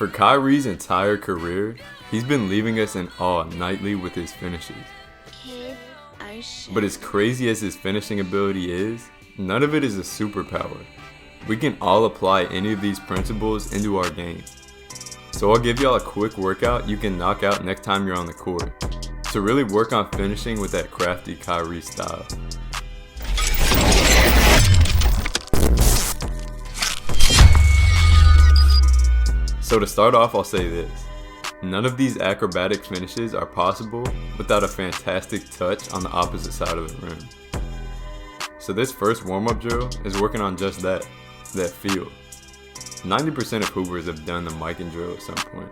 For Kyrie's entire career, he's been leaving us in awe nightly with his finishes. But as crazy as his finishing ability is, none of it is a superpower. We can all apply any of these principles into our game. So I'll give y'all a quick workout you can knock out next time you're on the court, to really work on finishing with that crafty Kyrie style. So to start off, I'll say this. None of these acrobatic finishes are possible without a fantastic touch on the opposite side of the rim. So this first warm-up drill is working on just that feel. 90% of hoopers have done the mic and drill at some point,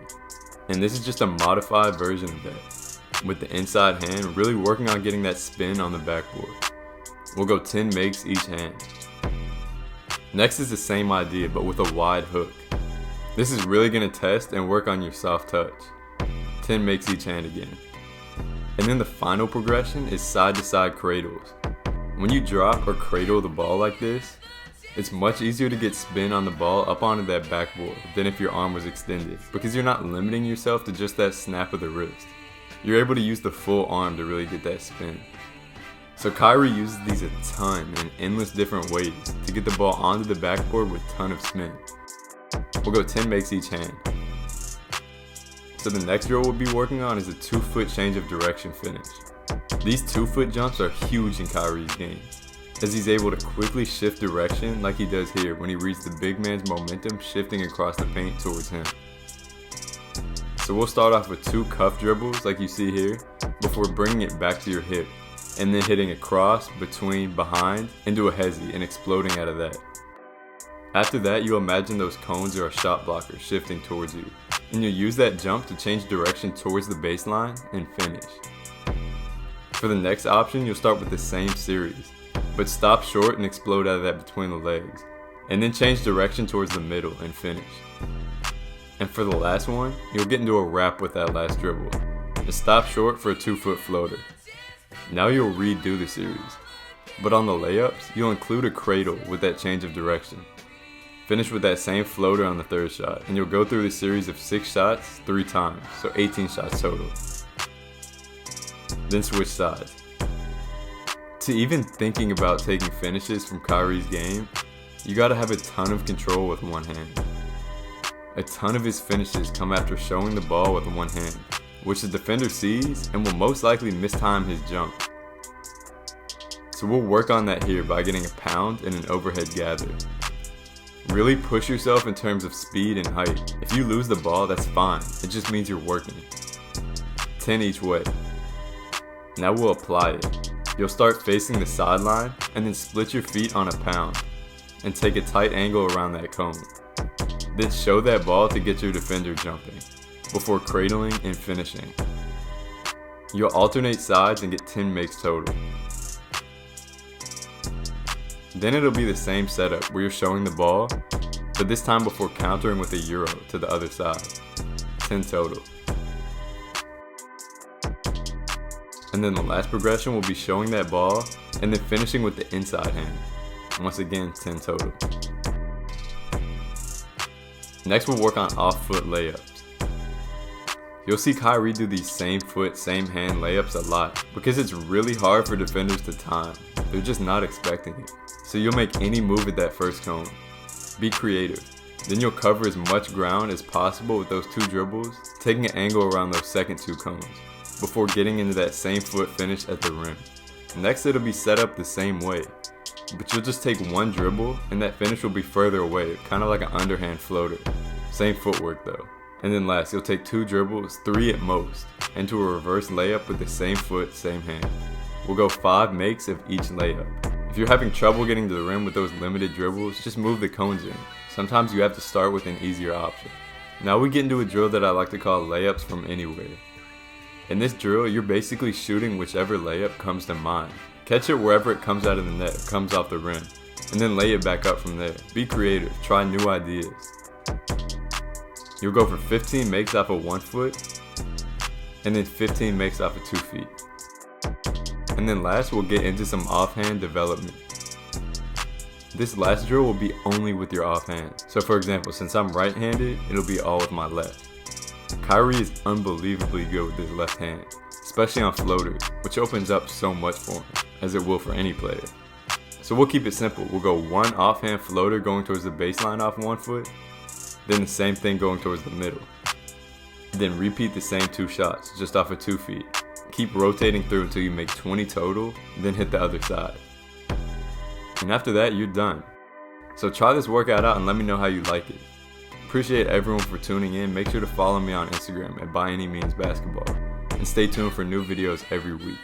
and this is just a modified version of that, with the inside hand really working on getting that spin on the backboard. We'll go 10 makes each hand. Next is the same idea but with a wide hook. This is really going to test and work on your soft touch. 10 makes each hand again. And then the final progression is side to side cradles. When you drop or cradle the ball like this, it's much easier to get spin on the ball up onto that backboard than if your arm was extended, because you're not limiting yourself to just that snap of the wrist. You're able to use the full arm to really get that spin. So Kyrie uses these a ton in endless different ways to get the ball onto the backboard with a ton of spin. We'll go 10 makes each hand. So the next drill we'll be working on is a 2-foot change of direction finish. These 2-foot jumps are huge in Kyrie's game, as he's able to quickly shift direction like he does here when he reads the big man's momentum shifting across the paint towards him. So we'll start off with 2 cuff dribbles like you see here, before bringing it back to your hip, and then hitting a cross, between, behind, into a hezzy and exploding out of that. After that, you'll imagine those cones are a shot blocker shifting towards you, and you'll use that jump to change direction towards the baseline and finish. For the next option, you'll start with the same series, but stop short and explode out of that between the legs, and then change direction towards the middle and finish. And for the last one, you'll get into a wrap with that last dribble, and stop short for a 2-foot floater. Now you'll redo the series, but on the layups, you'll include a cradle with that change of direction. Finish with that same floater on the third shot, and you'll go through the series of 6 shots 3 times, so 18 shots total. Then switch sides. To even thinking about taking finishes from Kyrie's game, you gotta have a ton of control with one hand. A ton of his finishes come after showing the ball with one hand, which the defender sees and will most likely mistime his jump. So we'll work on that here by getting a pound and an overhead gather. Really push yourself in terms of speed and height. If you lose the ball, that's fine. It just means you're working. 10 each way. Now we'll apply it. You'll start facing the sideline and then split your feet on a pound and take a tight angle around that cone. Then show that ball to get your defender jumping before cradling and finishing. You'll alternate sides and get 10 makes total. Then it'll be the same setup where you're showing the ball, but this time before countering with a euro to the other side. 10 total. And then the last progression will be showing that ball and then finishing with the inside hand. Once again, 10 total. Next we'll work on off-foot layups. You'll see Kyrie do these same foot, same hand layups a lot because it's really hard for defenders to time. They're just not expecting it. So you'll make any move at that first cone. Be creative. Then you'll cover as much ground as possible with those 2 dribbles, taking an angle around those second 2 cones, before getting into that same foot finish at the rim. Next it'll be set up the same way, but you'll just take 1 dribble and that finish will be further away, kind of like an underhand floater. Same footwork though. And then last, you'll take 2 dribbles, 3 at most, into a reverse layup with the same foot, same hand. We'll go 5 makes of each layup. If you're having trouble getting to the rim with those limited dribbles, just move the cones in. Sometimes you have to start with an easier option. Now we get into a drill that I like to call layups from anywhere. In this drill, you're basically shooting whichever layup comes to mind. Catch it wherever it comes out of the net, comes off the rim, and then lay it back up from there. Be creative, try new ideas. You'll go for 15 makes off of 1 foot, and then 15 makes off of 2 feet. And then last, we'll get into some offhand development. This last drill will be only with your offhand. So for example, since I'm right-handed, it'll be all with my left. Kyrie is unbelievably good with his left hand, especially on floaters, which opens up so much for him, as it will for any player. So we'll keep it simple. We'll go one offhand floater going towards the baseline off one foot, then the same thing going towards the middle. Then repeat the same 2 shots, just off of 2 feet. Keep rotating through until you make 20 total, then hit the other side. And after that, you're done. So try this workout out and let me know how you like it. Appreciate everyone for tuning in. Make sure to follow me on Instagram at byanymeansbasketball. And stay tuned for new videos every week.